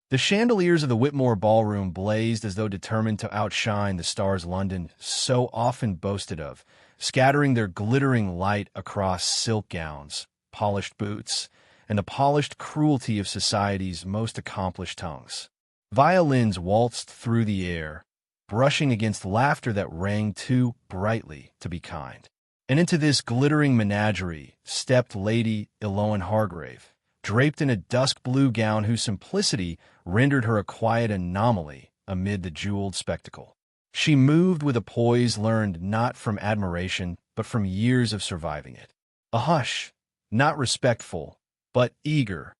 The chandeliers of the Whitmore ballroom blazed as though determined to outshine the stars London so often boasted of, scattering their glittering light across silk gowns, polished boots, and the polished cruelty of society's most accomplished tongues. Violins waltzed through the air, brushing against laughter that rang too brightly to be kind. And into this glittering menagerie stepped Lady Eloan Hargrave, draped in a dusk blue gown whose simplicity rendered her a quiet anomaly amid the jeweled spectacle. She moved with a poise learned not from admiration, but from years of surviving it. A hush, not respectful, but eager,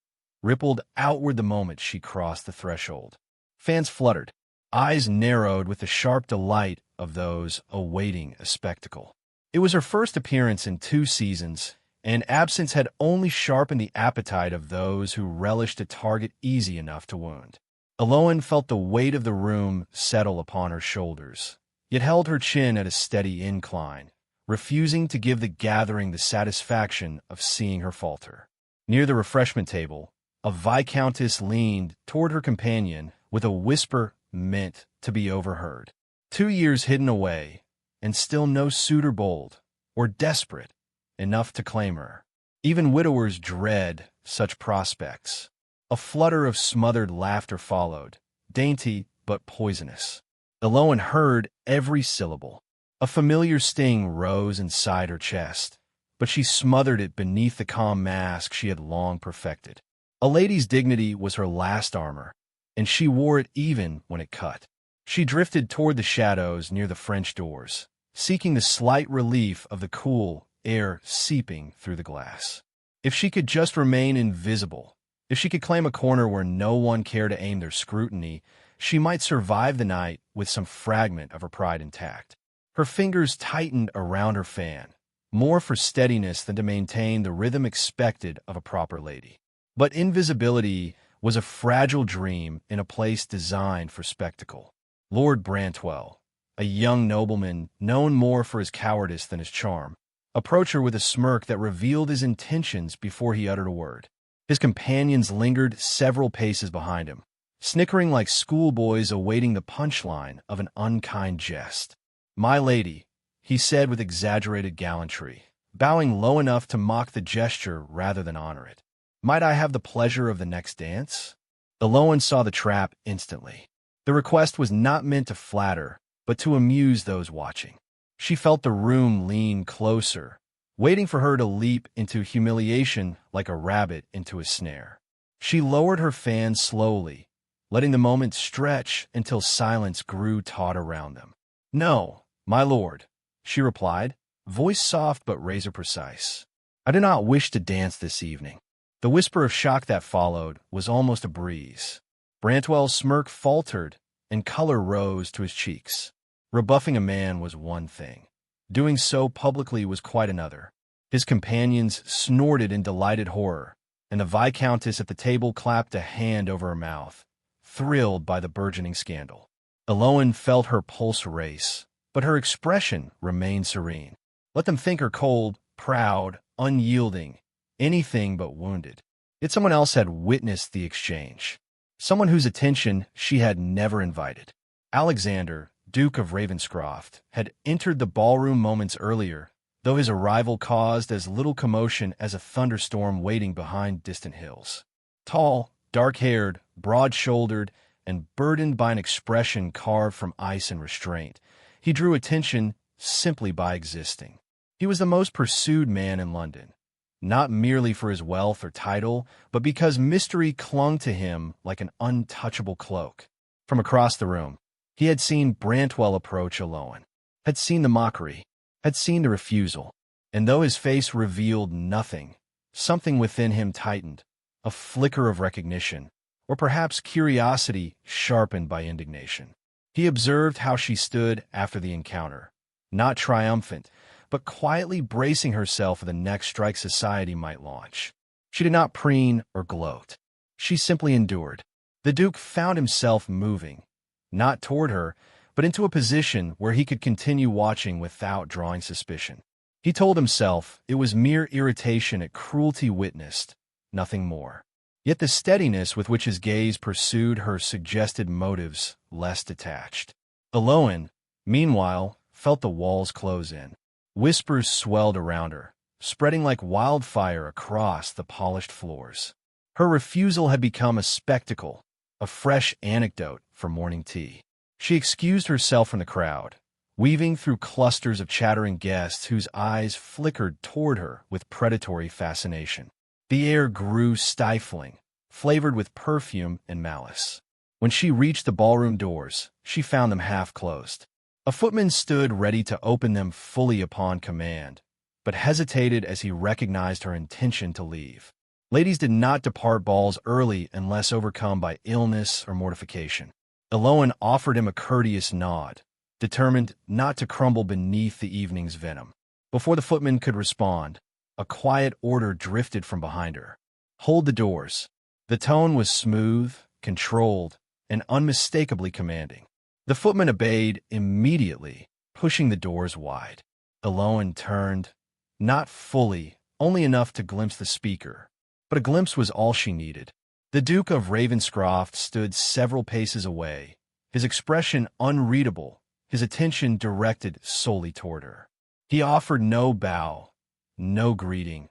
rippled outward the moment she crossed the threshold. Fans fluttered, eyes narrowed with the sharp delight of those awaiting a spectacle. It was her first appearance in 2 seasons, and absence had only sharpened the appetite of those who relished a target easy enough to wound. Eloan felt the weight of the room settle upon her shoulders, yet held her chin at a steady incline, refusing to give the gathering the satisfaction of seeing her falter. Near the refreshment table, a viscountess leaned toward her companion with a whisper meant to be overheard. 2 years hidden away, and still no suitor bold or desperate enough to claim her. Even widowers dread such prospects. A flutter of smothered laughter followed, dainty but poisonous. Eloan heard every syllable. A familiar sting rose inside her chest, but she smothered it beneath the calm mask she had long perfected. A lady's dignity was her last armor, and she wore it even when it cut. She drifted toward the shadows near the French doors, seeking the slight relief of the cool air seeping through the glass. If she could just remain invisible, if she could claim a corner where no one cared to aim their scrutiny, she might survive the night with some fragment of her pride intact. Her fingers tightened around her fan, more for steadiness than to maintain the rhythm expected of a proper lady. But invisibility was a fragile dream in a place designed for spectacle. Lord Brantwell, a young nobleman known more for his cowardice than his charm, approached her with a smirk that revealed his intentions before he uttered a word. His companions lingered several paces behind him, snickering like schoolboys awaiting the punchline of an unkind jest. "My lady," he said with exaggerated gallantry, bowing low enough to mock the gesture rather than honor it. "Might I have the pleasure of the next dance?" Eloan saw the trap instantly. The request was not meant to flatter, but to amuse those watching. She felt the room lean closer, waiting for her to leap into humiliation like a rabbit into a snare. She lowered her fan slowly, letting the moment stretch until silence grew taut around them. "No, my lord," she replied, voice soft but razor-precise. "I do not wish to dance this evening." The whisper of shock that followed was almost a breeze. Brantwell's smirk faltered, and color rose to his cheeks. Rebuffing a man was one thing. Doing so publicly was quite another. His companions snorted in delighted horror, and the Viscountess at the table clapped a hand over her mouth, thrilled by the burgeoning scandal. Eloan felt her pulse race, but her expression remained serene. Let them think her cold, proud, unyielding, anything but wounded. Yet someone else had witnessed the exchange. Someone whose attention she had never invited. Alexander, Duke of Ravenscroft, had entered the ballroom moments earlier, though his arrival caused as little commotion as a thunderstorm waiting behind distant hills. Tall, dark-haired, broad-shouldered, and burdened by an expression carved from ice and restraint, he drew attention simply by existing. He was the most pursued man in London, not merely for his wealth or title, but because mystery clung to him like an untouchable cloak. From across the room, he had seen Brantwell approach Eloan, had seen the mockery, had seen the refusal, and though his face revealed nothing, something within him tightened, a flicker of recognition, or perhaps curiosity sharpened by indignation. He observed how she stood after the encounter, not triumphant, but quietly bracing herself for the next strike society might launch. She did not preen or gloat. She simply endured. The Duke found himself moving, not toward her, but into a position where he could continue watching without drawing suspicion. He told himself it was mere irritation at cruelty witnessed, nothing more. Yet the steadiness with which his gaze pursued her suggested motives less detached. Eloan, meanwhile, felt the walls close in. Whispers swelled around her, spreading like wildfire across the polished floors. Her refusal had become a spectacle, a fresh anecdote for morning tea. She excused herself from the crowd, weaving through clusters of chattering guests whose eyes flickered toward her with predatory fascination. The air grew stifling, flavored with perfume and malice. When she reached the ballroom doors, she found them half closed. A footman stood ready to open them fully upon command, but hesitated as he recognized her intention to leave. Ladies did not depart balls early unless overcome by illness or mortification. Eloan offered him a courteous nod, determined not to crumble beneath the evening's venom. Before the footman could respond, a quiet order drifted from behind her. "Hold the doors." The tone was smooth, controlled, and unmistakably commanding. The footman obeyed immediately, pushing the doors wide. Eloan turned, not fully, only enough to glimpse the speaker, but a glimpse was all she needed. The Duke of Ravenscroft stood several paces away, his expression unreadable, his attention directed solely toward her. He offered no bow, no greeting,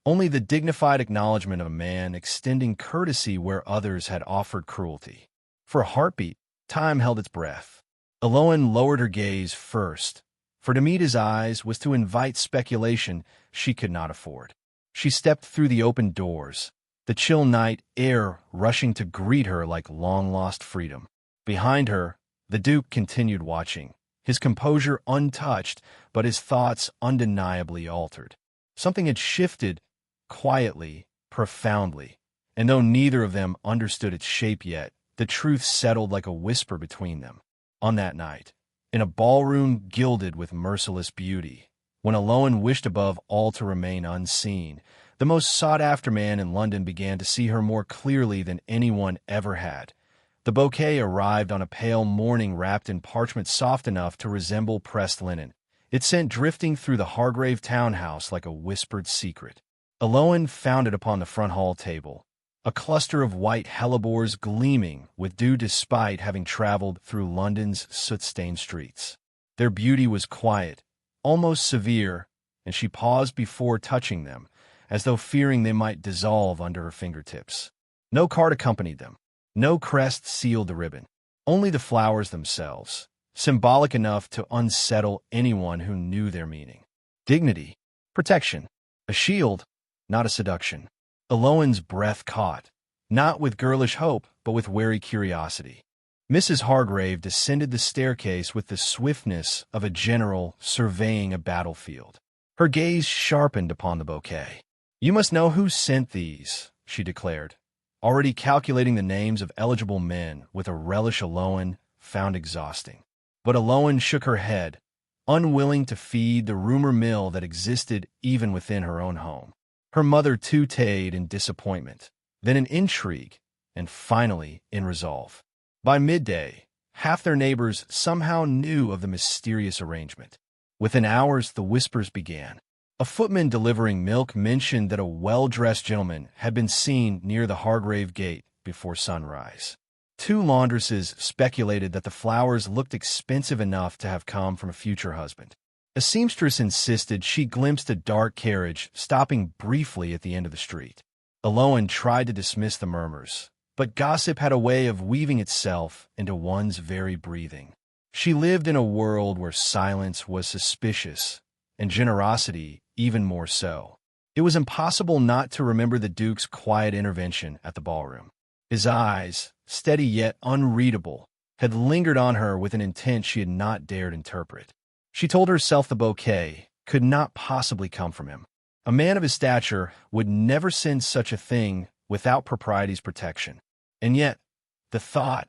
only the dignified acknowledgement of a man extending courtesy where others had offered cruelty. For a heartbeat, time held its breath. Eloan lowered her gaze first, for to meet his eyes was to invite speculation she could not afford. She stepped through the open doors, the chill night air rushing to greet her like long-lost freedom. Behind her, the Duke continued watching, his composure untouched, but his thoughts undeniably altered. Something had shifted, quietly, profoundly, and though neither of them understood its shape yet, the truth settled like a whisper between them. On that night, in a ballroom gilded with merciless beauty, when Eloan wished above all to remain unseen, the most sought-after man in London began to see her more clearly than anyone ever had. The bouquet arrived on a pale morning wrapped in parchment soft enough to resemble pressed linen. It sent drifting through the Hargrave townhouse like a whispered secret. Eloan found it upon the front hall table, a cluster of white hellebores gleaming with dew despite having traveled through London's soot-stained streets. Their beauty was quiet, almost severe, and she paused before touching them, as though fearing they might dissolve under her fingertips. No card accompanied them. No crest sealed the ribbon. Only the flowers themselves, symbolic enough to unsettle anyone who knew their meaning. Dignity, protection, a shield, not a seduction. Eloan's breath caught, not with girlish hope, but with wary curiosity. Mrs. Hargrave descended the staircase with the swiftness of a general surveying a battlefield. Her gaze sharpened upon the bouquet. "You must know who sent these," she declared, already calculating the names of eligible men with a relish Eloan found exhausting. But Eloan shook her head, unwilling to feed the rumor mill that existed even within her own home. Her mother tutored in disappointment, then in intrigue, and finally in resolve. By midday, half their neighbors somehow knew of the mysterious arrangement. Within hours, the whispers began. A footman delivering milk mentioned that a well-dressed gentleman had been seen near the Hargrave gate before sunrise. Two laundresses speculated that the flowers looked expensive enough to have come from a future husband. A seamstress insisted she glimpsed a dark carriage stopping briefly at the end of the street. Eloan tried to dismiss the murmurs, but gossip had a way of weaving itself into one's very breathing. She lived in a world where silence was suspicious, and generosity even more so. It was impossible not to remember the Duke's quiet intervention at the ballroom. His eyes, steady yet unreadable, had lingered on her with an intent she had not dared interpret. She told herself the bouquet could not possibly come from him. A man of his stature would never send such a thing without propriety's protection. And yet, the thought,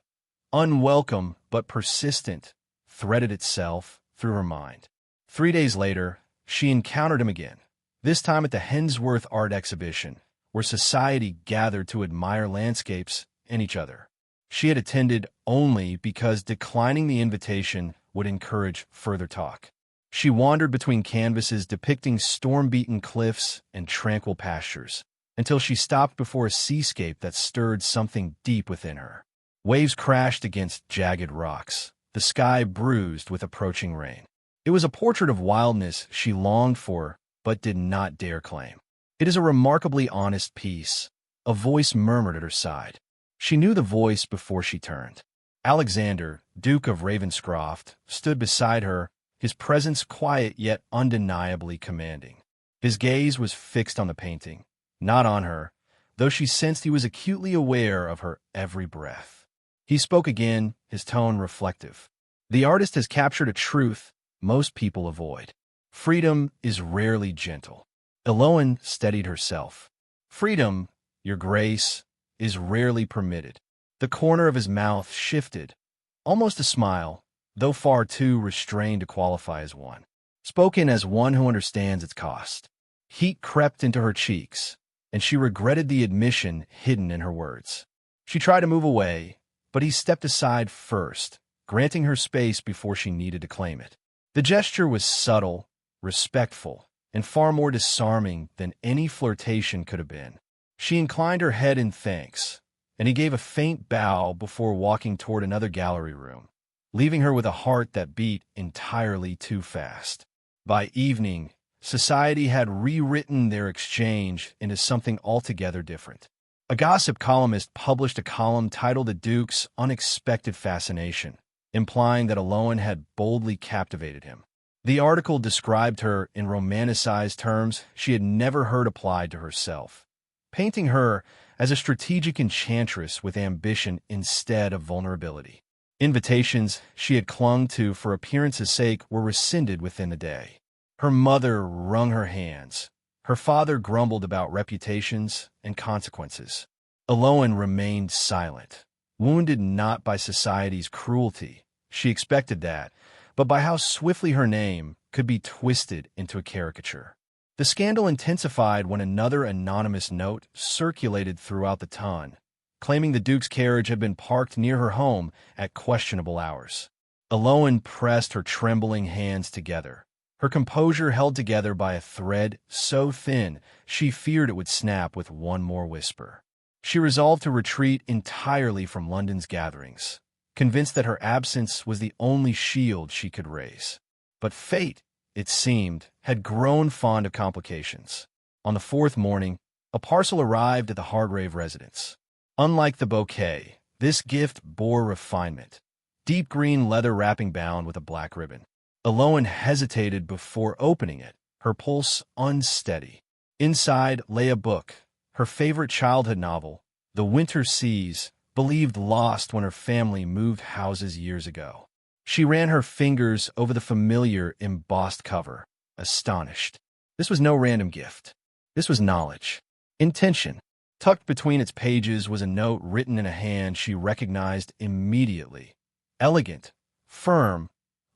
unwelcome but persistent, threaded itself through her mind. 3 days later, she encountered him again, this time at the Hensworth Art Exhibition, where society gathered to admire landscapes and each other. She had attended only because declining the invitation would encourage further talk. She wandered between canvases depicting storm-beaten cliffs and tranquil pastures, until she stopped before a seascape that stirred something deep within her. Waves crashed against jagged rocks, the sky bruised with approaching rain. It was a portrait of wildness she longed for but did not dare claim. It is a remarkably honest piece. A voice murmured at her side. She knew the voice before she turned. Alexander, Duke of Ravenscroft, stood beside her, his presence quiet yet undeniably commanding. His gaze was fixed on the painting, not on her, though she sensed he was acutely aware of her every breath. He spoke again, his tone reflective. The artist has captured a truth most people avoid. Freedom is rarely gentle. Eloan steadied herself. Freedom, your grace, is rarely permitted. The corner of his mouth shifted, almost a smile, though far too restrained to qualify as one. Spoken as one who understands its cost. Heat crept into her cheeks, and she regretted the admission hidden in her words. She tried to move away, but he stepped aside first, granting her space before she needed to claim it. The gesture was subtle, respectful, and far more disarming than any flirtation could have been. She inclined her head in thanks, and he gave a faint bow before walking toward another gallery room, leaving her with a heart that beat entirely too fast. By evening, society had rewritten their exchange into something altogether different. A gossip columnist published a column titled The Duke's Unexpected Fascination, implying that Eloan had boldly captivated him. The article described her in romanticized terms she had never heard applied to herself, painting her as a strategic enchantress with ambition instead of vulnerability. Invitations she had clung to for appearance's sake were rescinded within the day. Her mother wrung her hands. Her father grumbled about reputations and consequences. Eloan remained silent, wounded not by society's cruelty, she expected that, but by how swiftly her name could be twisted into a caricature. The scandal intensified when another anonymous note circulated throughout the town, claiming the Duke's carriage had been parked near her home at questionable hours. Eloan pressed her trembling hands together, her composure held together by a thread so thin she feared it would snap with one more whisper. She resolved to retreat entirely from London's gatherings, convinced that her absence was the only shield she could raise. But fate, it seemed, had grown fond of complications. On the fourth morning, a parcel arrived at the Hargrave residence. Unlike the bouquet, this gift bore refinement. Deep green leather wrapping bound with a black ribbon. Eloan hesitated before opening it, her pulse unsteady. Inside lay a book, her favorite childhood novel, The Winter Seas, believed lost when her family moved houses years ago. She ran her fingers over the familiar embossed cover, astonished. This was no random gift. This was knowledge. Intention. Tucked between its pages was a note written in a hand she recognized immediately. Elegant, firm,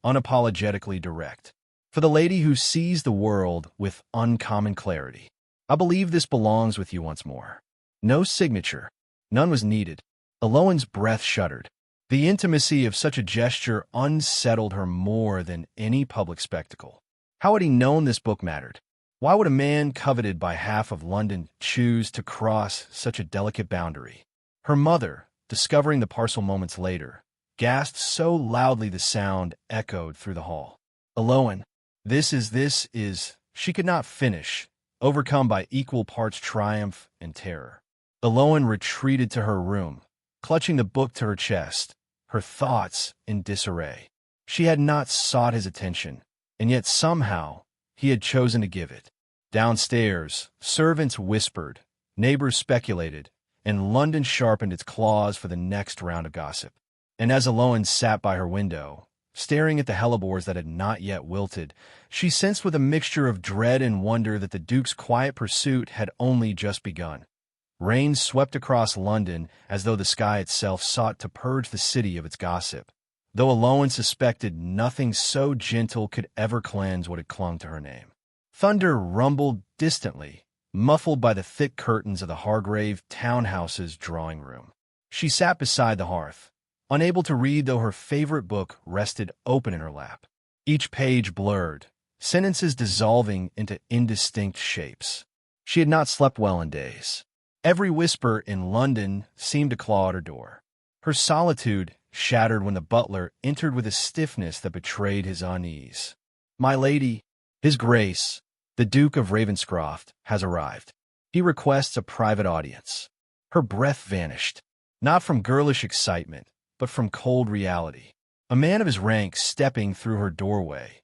unapologetically direct. For the lady who sees the world with uncommon clarity. I believe this belongs with you once more. No signature. None was needed. Eloan's breath shuddered. The intimacy of such a gesture unsettled her more than any public spectacle. How had he known this book mattered? Why would a man coveted by half of London choose to cross such a delicate boundary? Her mother, discovering the parcel moments later, gasped so loudly the sound echoed through the hall. Eloan, this is, she could not finish, overcome by equal parts triumph and terror. Eloan retreated to her room, clutching the book to her chest, her thoughts in disarray. She had not sought his attention, and yet somehow he had chosen to give it. Downstairs, servants whispered, neighbors speculated, and London sharpened its claws for the next round of gossip. And as Eloan sat by her window, staring at the hellebores that had not yet wilted, she sensed with a mixture of dread and wonder that the Duke's quiet pursuit had only just begun. Rain swept across London as though the sky itself sought to purge the city of its gossip, though Eloan suspected nothing so gentle could ever cleanse what had clung to her name. Thunder rumbled distantly, muffled by the thick curtains of the Hargrave townhouse's drawing room. She sat beside the hearth, unable to read though her favorite book rested open in her lap. Each page blurred, sentences dissolving into indistinct shapes. She had not slept well in days. Every whisper in London seemed to claw at her door. Her solitude shattered when the butler entered with a stiffness that betrayed his unease. "My lady, His Grace, the Duke of Ravenscroft, has arrived. He requests a private audience." Her breath vanished, not from girlish excitement, but from cold reality. A man of his rank stepping through her doorway,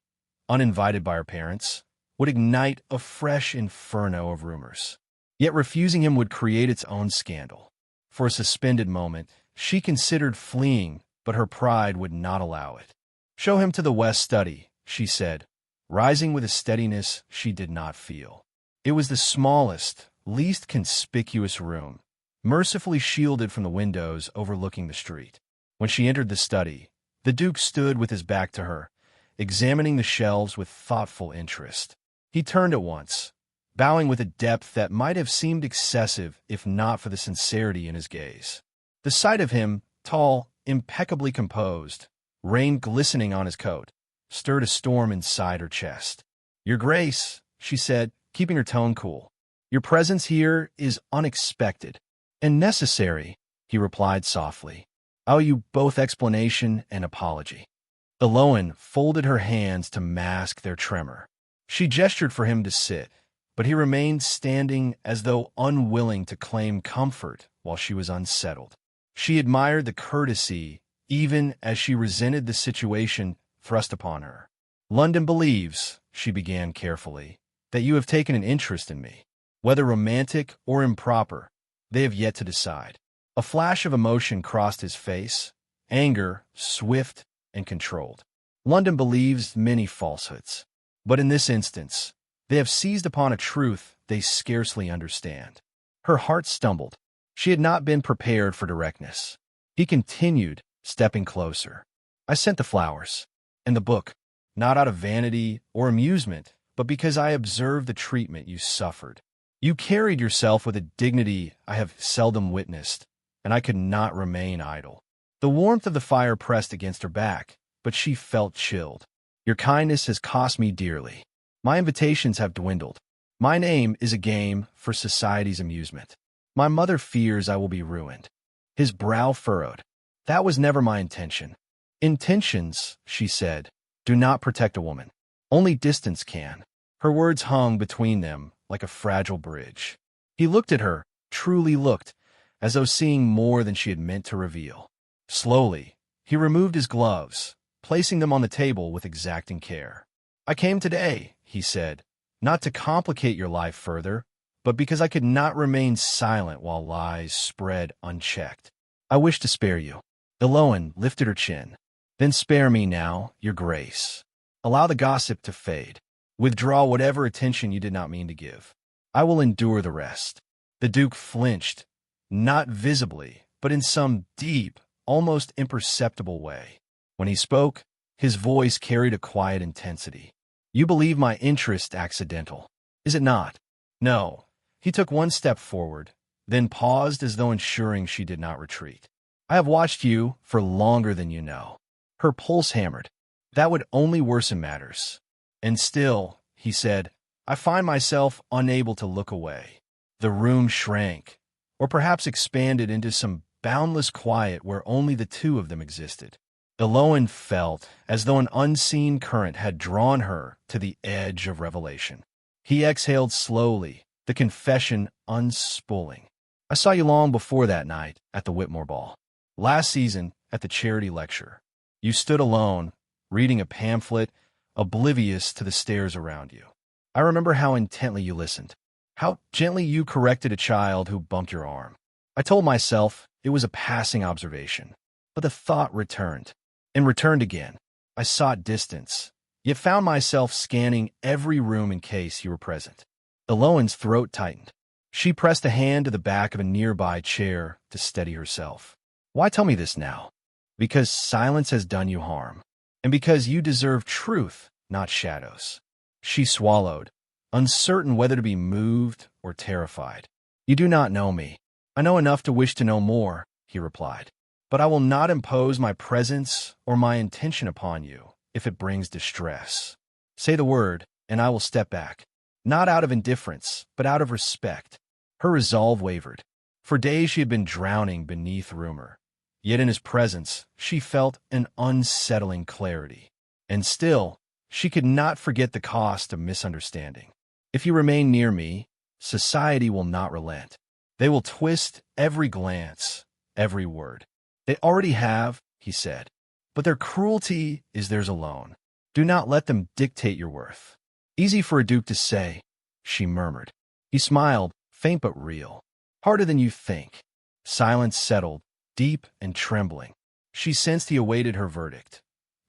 uninvited by her parents, would ignite a fresh inferno of rumors. Yet refusing him would create its own scandal. For a suspended moment, she considered fleeing, but her pride would not allow it. "Show him to the west study," she said, rising with a steadiness she did not feel. It was the smallest, least conspicuous room, mercifully shielded from the windows overlooking the street. When she entered the study, the Duke stood with his back to her, examining the shelves with thoughtful interest. He turned at once, bowing with a depth that might have seemed excessive if not for the sincerity in his gaze. The sight of him, tall, impeccably composed, rain glistening on his coat, stirred a storm inside her chest. "Your Grace," she said, keeping her tone cool, "your presence here is unexpected." "And necessary," he replied softly. "I owe you both explanation and apology." Eloan folded her hands to mask their tremor. She gestured for him to sit, but he remained standing as though unwilling to claim comfort while she was unsettled. She admired the courtesy, even as she resented the situation thrust upon her. "London believes," she began carefully, "that you have taken an interest in me. Whether romantic or improper, they have yet to decide." A flash of emotion crossed his face, anger, swift and controlled. "London believes many falsehoods, but in this instance, they have seized upon a truth they scarcely understand." Her heart stumbled. She had not been prepared for directness. He continued, stepping closer. "I sent the flowers and the book, not out of vanity or amusement, but because I observed the treatment you suffered. You carried yourself with a dignity I have seldom witnessed, and I could not remain idle." The warmth of the fire pressed against her back, but she felt chilled. "Your kindness has cost me dearly. My invitations have dwindled. My name is a game for society's amusement. My mother fears I will be ruined." His brow furrowed. "That was never my intention." "Intentions," she said, "do not protect a woman. Only distance can." Her words hung between them like a fragile bridge. He looked at her, truly looked, as though seeing more than she had meant to reveal. Slowly, he removed his gloves, placing them on the table with exacting care. "I came today," he said, "not to complicate your life further, but because I could not remain silent while lies spread unchecked. I wish to spare you." Eloan lifted her chin. "Then spare me now, your Grace. Allow the gossip to fade. Withdraw whatever attention you did not mean to give. I will endure the rest." The Duke flinched, not visibly, but in some deep, almost imperceptible way. When he spoke, his voice carried a quiet intensity. "You believe my interest accidental, is it not?" "No." He took one step forward, then paused as though ensuring she did not retreat. "I have watched you for longer than you know." Her pulse hammered. "That would only worsen matters." "And still," he said, "I find myself unable to look away." The room shrank, or perhaps expanded into some boundless quiet where only the two of them existed. Eloan felt as though an unseen current had drawn her to the edge of revelation. He exhaled slowly, the confession unspooling. "I saw you long before that night at the Whitmore Ball. Last season, at the charity lecture. You stood alone, reading a pamphlet, oblivious to the stares around you. I remember how intently you listened, how gently you corrected a child who bumped your arm. I told myself it was a passing observation, but the thought returned, and returned again. I sought distance, yet found myself scanning every room in case you were present." Eloan's throat tightened. She pressed a hand to the back of a nearby chair to steady herself. "Why tell me this now?" "Because silence has done you harm, and because you deserve truth, not shadows." She swallowed, uncertain whether to be moved or terrified. "You do not know me. I know enough to wish to know more," he replied. "But I will not impose my presence or my intention upon you if it brings distress. Say the word, and I will step back." not out of indifference, but out of respect. Her resolve wavered. For days she had been drowning beneath rumor. Yet in his presence, she felt an unsettling clarity. And still, she could not forget the cost of misunderstanding. If you remain near me, society will not relent. They will twist every glance, every word. They already have, he said, but their cruelty is theirs alone. Do not let them dictate your worth. Easy for a duke to say, she murmured. He smiled, faint but real. Harder than you think. Silence settled, deep and trembling. She sensed he awaited her verdict,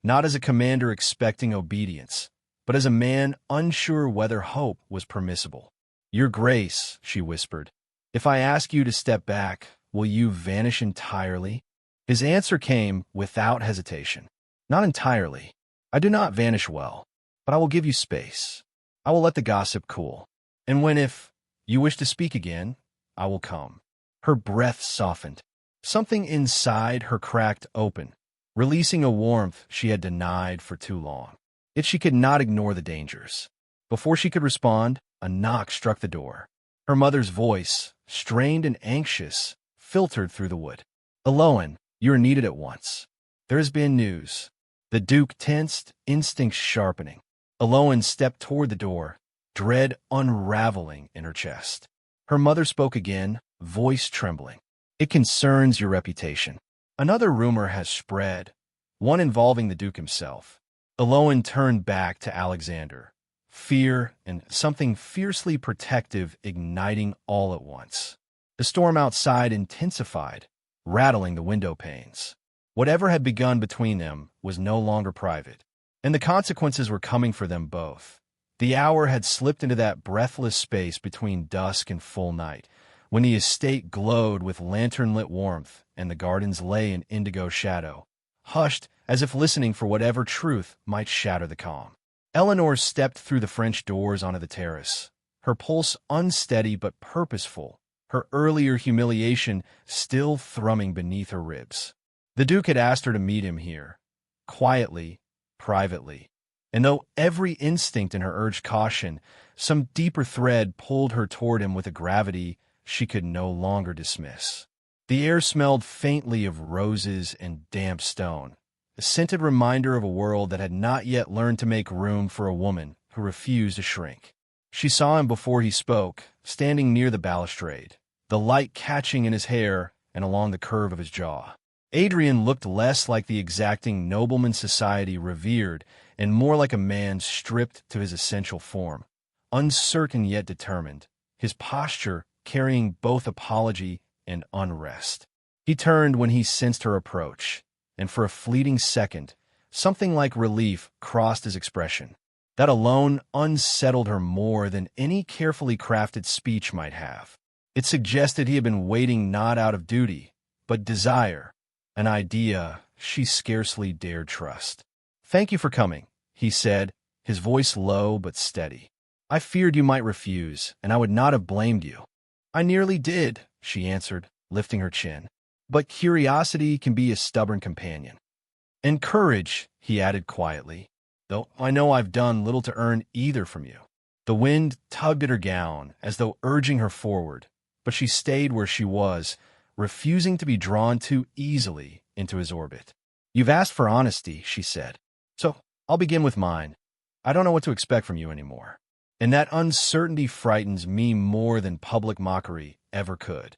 not as a commander expecting obedience, but as a man unsure whether hope was permissible. Your Grace, she whispered, if I ask you to step back, will you vanish entirely? His answer came without hesitation. Not entirely. I do not vanish well, but I will give you space. I will let the gossip cool. And when, if you wish to speak again, I will come. Her breath softened. Something inside her cracked open, releasing a warmth she had denied for too long. Yet she could not ignore the dangers. Before she could respond, a knock struck the door. Her mother's voice, strained and anxious, filtered through the wood. Eloan, you are needed at once. There has been news. The Duke tensed, instincts sharpening. Eloan stepped toward the door, dread unraveling in her chest. Her mother spoke again, voice trembling. It concerns your reputation. Another rumor has spread, one involving the Duke himself. Eloan turned back to Alexander, fear and something fiercely protective igniting all at once. The storm outside intensified, rattling the window panes. Whatever had begun between them was no longer private, and the consequences were coming for them both. The hour had slipped into that breathless space between dusk and full night, when the estate glowed with lantern-lit warmth and the gardens lay in indigo shadow, hushed as if listening for whatever truth might shatter the calm. Eleanor stepped through the French doors onto the terrace, her pulse unsteady but purposeful, her earlier humiliation still thrumming beneath her ribs. The Duke had asked her to meet him here, quietly, privately, and though every instinct in her urged caution, some deeper thread pulled her toward him with a gravity she could no longer dismiss. The air smelled faintly of roses and damp stone, a scented reminder of a world that had not yet learned to make room for a woman who refused to shrink. She saw him before he spoke, standing near the balustrade, the light catching in his hair and along the curve of his jaw. Adrian looked less like the exacting nobleman society revered and more like a man stripped to his essential form, uncertain yet determined, his posture carrying both apology and unrest. He turned when he sensed her approach, and for a fleeting second, something like relief crossed his expression. That alone unsettled her more than any carefully crafted speech might have. It suggested he had been waiting not out of duty, but desire, an idea she scarcely dared trust. "Thank you for coming," he said, his voice low but steady. "I feared you might refuse, and I would not have blamed you." "I nearly did," she answered, lifting her chin. "But curiosity can be a stubborn companion." "And courage," he added quietly, "though I know I've done little to earn either from you." The wind tugged at her gown, as though urging her forward, but she stayed where she was, refusing to be drawn too easily into his orbit. "You've asked for honesty," she said, "so I'll begin with mine. I don't know what to expect from you anymore. And that uncertainty frightens me more than public mockery ever could."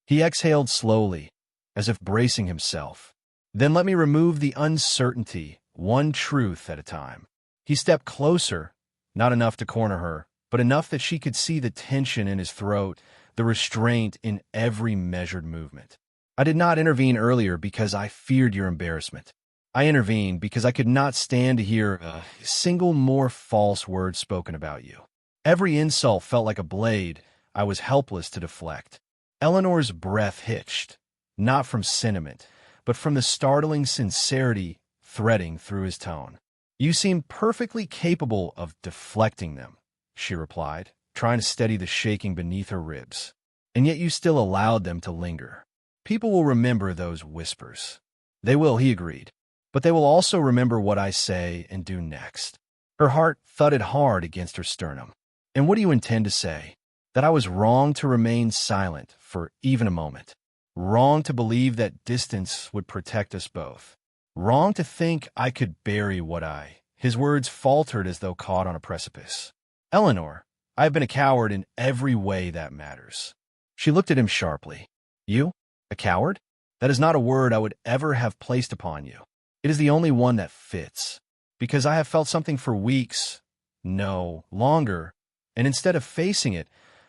He exhaled slowly, as if bracing himself. "Then let me remove the uncertainty, one truth at a time." He stepped closer, not enough to corner her, but enough that she could see the tension in his throat, the restraint in every measured movement. "I did not intervene earlier because I feared your embarrassment. I intervened because I could not stand to hear a single more false word spoken about you. Every insult felt like a blade I was helpless to deflect." Eleanor's breath hitched, not from sentiment, but from the startling sincerity threading through his tone. "You seem perfectly capable of deflecting them," she replied, trying to steady the shaking beneath her ribs. "And yet you still allowed them to linger. People will remember those whispers." "They will," he agreed. "But they will also remember what I say and do next." Her heart thudded hard against her sternum. And what do you intend to say? That I was wrong to remain silent for even a moment. Wrong to believe that distance would protect us both. Wrong to think I could bury what I... His words faltered as though caught on a precipice. Eleanor, I have been a coward in every way that matters. She looked at him sharply. You? A coward? That is not a word I would ever have placed upon you. It is the only one that fits. Because I have felt something for weeks, no, longer, and instead of facing it,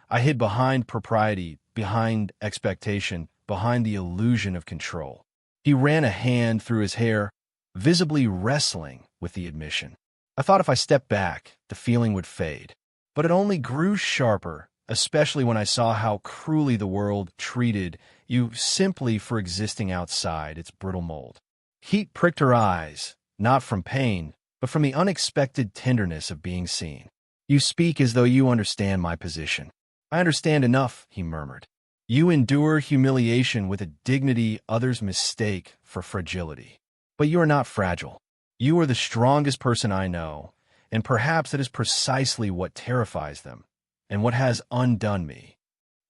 I hid behind propriety, behind expectation, behind the illusion of control. He ran a hand through his hair, visibly wrestling with the admission. I thought if I stepped back, the feeling would fade. But it only grew sharper, especially when I saw how cruelly the world treated you simply for existing outside its brittle mold. Heat pricked her eyes, not from pain, but from the unexpected tenderness of being seen. You speak as though you understand my position. I understand enough, he murmured. You endure humiliation with a dignity others mistake for fragility. But you are not fragile. You are the strongest person I know, and perhaps it is precisely what terrifies them, and what has undone me.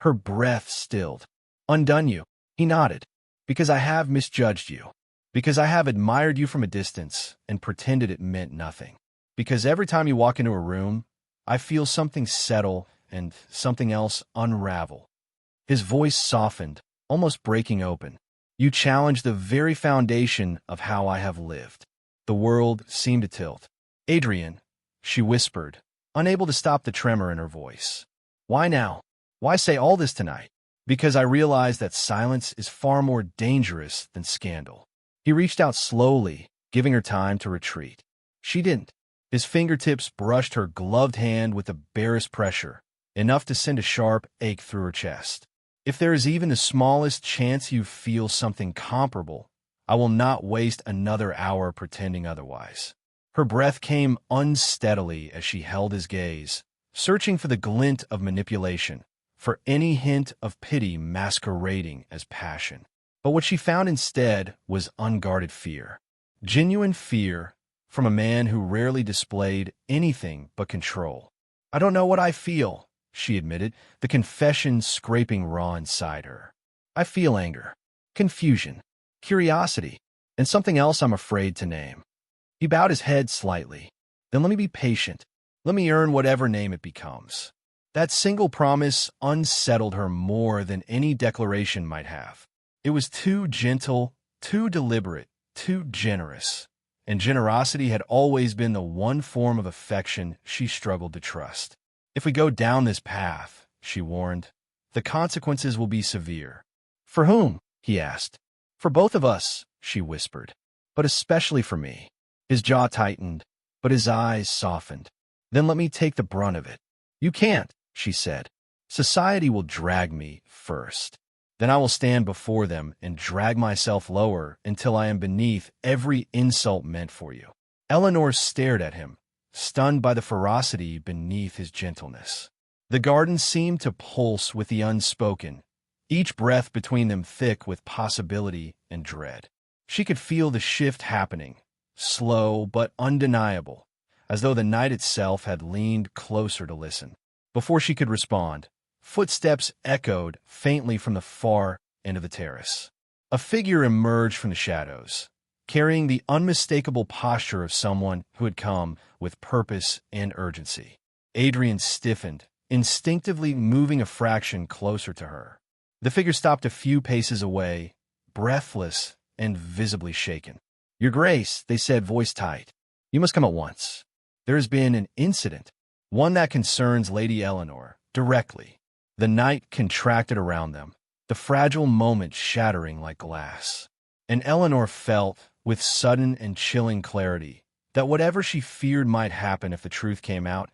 Her breath stilled. Undone you? He nodded. Because I have misjudged you. Because I have admired you from a distance and pretended it meant nothing. Because every time you walk into a room, I feel something settle and something else unravel. His voice softened, almost breaking open. You challenge the very foundation of how I have lived. The world seemed to tilt. Adrian, she whispered, unable to stop the tremor in her voice. Why now? Why say all this tonight? Because I realize that silence is far more dangerous than scandal. He reached out slowly, giving her time to retreat. She didn't. His fingertips brushed her gloved hand with the barest pressure, enough to send a sharp ache through her chest. If there is even the smallest chance you feel something comparable, I will not waste another hour pretending otherwise. Her breath came unsteadily as she held his gaze, searching for the glint of manipulation, for any hint of pity masquerading as passion. But what she found instead was unguarded fear. Genuine fear from a man who rarely displayed anything but control. I don't know what I feel, she admitted, the confession scraping raw inside her. I feel anger, confusion, curiosity, and something else I'm afraid to name. He bowed his head slightly. Then let me be patient. Let me earn whatever name it becomes. That single promise unsettled her more than any declaration might have. It was too gentle, too deliberate, too generous. And generosity had always been the one form of affection she struggled to trust. If we go down this path, she warned, the consequences will be severe. For whom? He asked. For both of us, she whispered, but especially for me. His jaw tightened, but his eyes softened. Then let me take the brunt of it. You can't, she said. Society will drag me first. Then I will stand before them and drag myself lower until I am beneath every insult meant for you. Eleanor stared at him, stunned by the ferocity beneath his gentleness. The garden seemed to pulse with the unspoken, each breath between them thick with possibility and dread. She could feel the shift happening, slow but undeniable, as though the night itself had leaned closer to listen. Before she could respond, footsteps echoed faintly from the far end of the terrace. A figure emerged from the shadows, carrying the unmistakable posture of someone who had come with purpose and urgency. Adrian stiffened, instinctively moving a fraction closer to her. The figure stopped a few paces away, breathless and visibly shaken. Your Grace, they said, voice tight. You must come at once. There has been an incident, one that concerns Lady Eleanor, directly. The night contracted around them, the fragile moment shattering like glass. And Eleanor felt, with sudden and chilling clarity, that whatever she feared might happen if the truth came out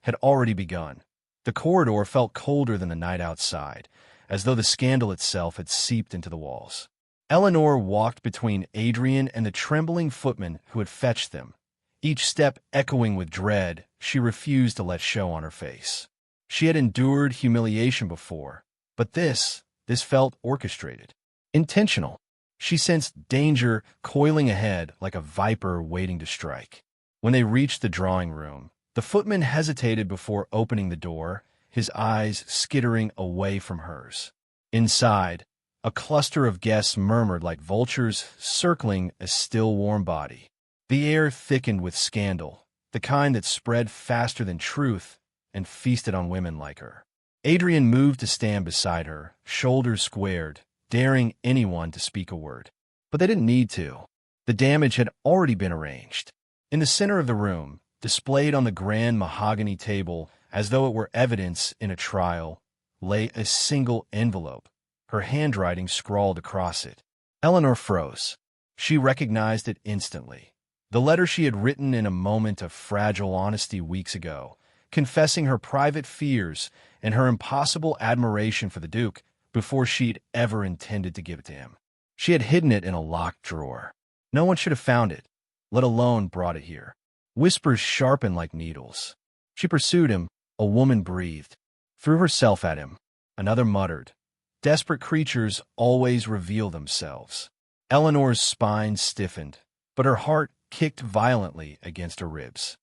had already begun. The corridor felt colder than the night outside, as though the scandal itself had seeped into the walls. Eleanor walked between Adrian and the trembling footman who had fetched them, each step echoing with dread she refused to let show on her face. She had endured humiliation before, but this felt orchestrated, intentional. She sensed danger coiling ahead like a viper waiting to strike. When they reached the drawing room, The footman hesitated before opening the door, his eyes skittering away from hers. Inside, a cluster of guests murmured like vultures circling a still warm body. The air thickened with scandal, the kind that spread faster than truth and feasted on women like her. Adrian moved to stand beside her, shoulders squared, daring anyone to speak a word. But they didn't need to. The damage had already been arranged. In the center of the room, displayed on the grand mahogany table as though it were evidence in a trial, lay a single envelope, her handwriting scrawled across it. Eleanor froze. She recognized it instantly. The letter she had written in a moment of fragile honesty weeks ago, confessing her private fears and her impossible admiration for the Duke before she'd ever intended to give it to him. She had hidden it in a locked drawer. No one should have found it, let alone brought it here. Whispers sharpened like needles. She pursued him. A woman breathed, threw herself at him. Another muttered. Desperate creatures always reveal themselves. Eleanor's spine stiffened, but her heart kicked violently against her ribs.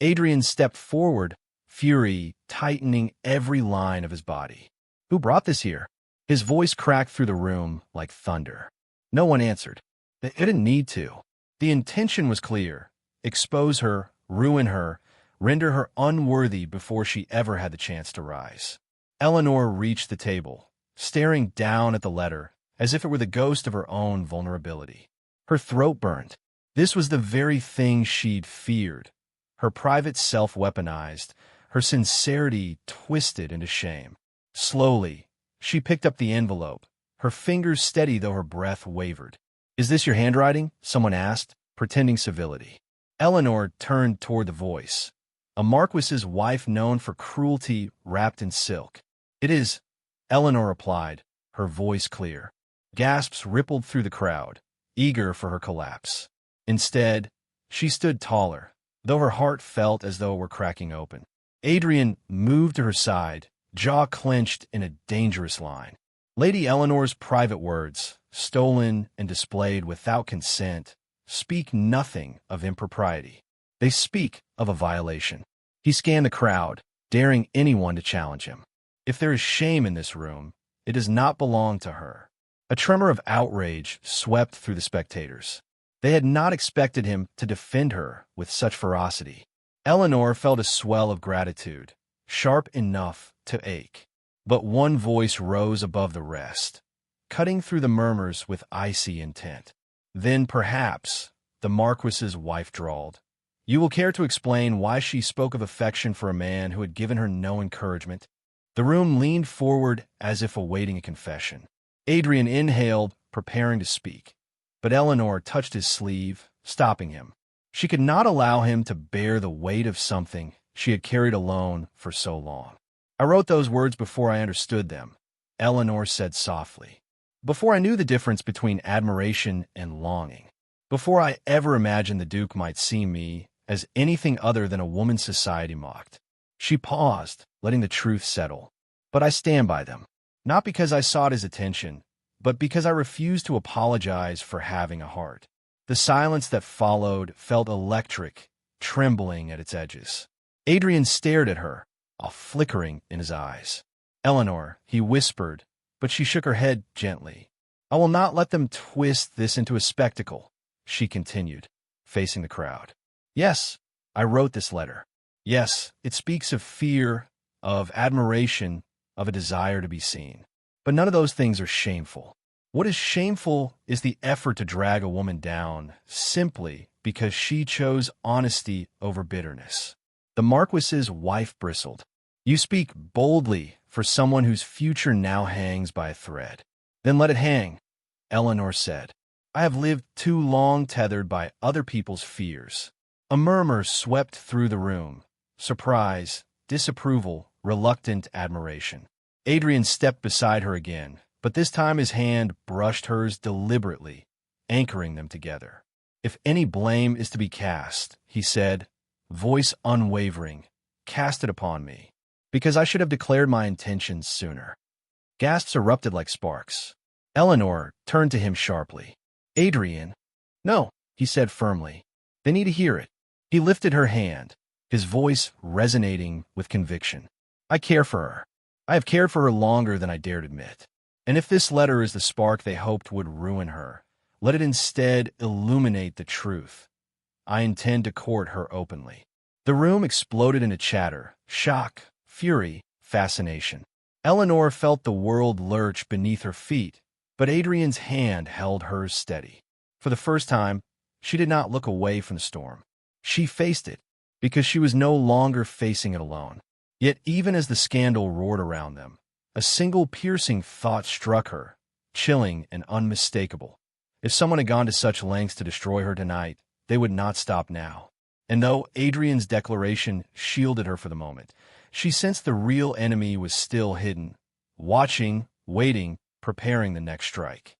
Adrian stepped forward, fury tightening every line of his body. Who brought this here? His voice cracked through the room like thunder. No one answered. They didn't need to. The intention was clear. Expose her, ruin her, render her unworthy before she ever had the chance to rise. Eleanor reached the table, staring down at the letter as if it were the ghost of her own vulnerability. Her throat burned. This was the very thing she'd feared. Her private self weaponized, her sincerity twisted into shame. Slowly, she picked up the envelope, her fingers steady though her breath wavered. Is this your handwriting? Someone asked, pretending civility. Eleanor turned toward the voice. A marquis's wife known for cruelty wrapped in silk. It is, Eleanor replied, her voice clear. Gasps rippled through the crowd, eager for her collapse. Instead, she stood taller, though her heart felt as though it were cracking open. Adrian moved to her side, jaw clenched in a dangerous line. Lady Eleanor's private words, stolen and displayed without consent, speak nothing of impropriety. They speak of a violation. He scanned the crowd, daring anyone to challenge him. If there is shame in this room, it does not belong to her. A tremor of outrage swept through the spectators. They had not expected him to defend her with such ferocity. Eleanor felt a swell of gratitude, sharp enough to ache. But one voice rose above the rest, cutting through the murmurs with icy intent. Then perhaps, the Marquis's wife drawled, you will care to explain why she spoke of affection for a man who had given her no encouragement? The room leaned forward as if awaiting a confession. Adrian inhaled, preparing to speak. But Eleanor touched his sleeve, stopping him. She could not allow him to bear the weight of something she had carried alone for so long. I wrote those words before I understood them, Eleanor said softly. Before I knew the difference between admiration and longing. Before I ever imagined the Duke might see me as anything other than a woman society mocked. She paused, letting the truth settle. But I stand by them. Not because I sought his attention, but because I refused to apologize for having a heart. The silence that followed felt electric, trembling at its edges. Adrian stared at her, a flickering in his eyes. Eleanor, he whispered, but she shook her head gently. I will not let them twist this into a spectacle, she continued, facing the crowd. Yes, I wrote this letter. Yes, it speaks of fear, of admiration, of a desire to be seen. But none of those things are shameful. What is shameful is the effort to drag a woman down simply because she chose honesty over bitterness. The Marquis's wife bristled. You speak boldly for someone whose future now hangs by a thread. Then let it hang, Eleanor said. I have lived too long tethered by other people's fears. A murmur swept through the room. Surprise, disapproval, reluctant admiration. Adrian stepped beside her again, but this time his hand brushed hers deliberately, anchoring them together. If any blame is to be cast, he said, voice unwavering, cast it upon me, because I should have declared my intentions sooner. Gasps erupted like sparks. Eleanor turned to him sharply. Adrian. No, he said firmly. They need to hear it. He lifted her hand. his voice resonating with conviction. I care for her. I have cared for her longer than I dared admit. And if this letter is the spark they hoped would ruin her, let it instead illuminate the truth. I intend to court her openly. The room exploded into chatter, shock, fury, fascination. Eleanor felt the world lurch beneath her feet, but Adrian's hand held hers steady. For the first time, she did not look away from the storm. She faced it, because she was no longer facing it alone. Yet even as the scandal roared around them, a single piercing thought struck her, chilling and unmistakable. If someone had gone to such lengths to destroy her tonight, they would not stop now. And though Adrian's declaration shielded her for the moment, she sensed the real enemy was still hidden, watching, waiting, preparing the next strike.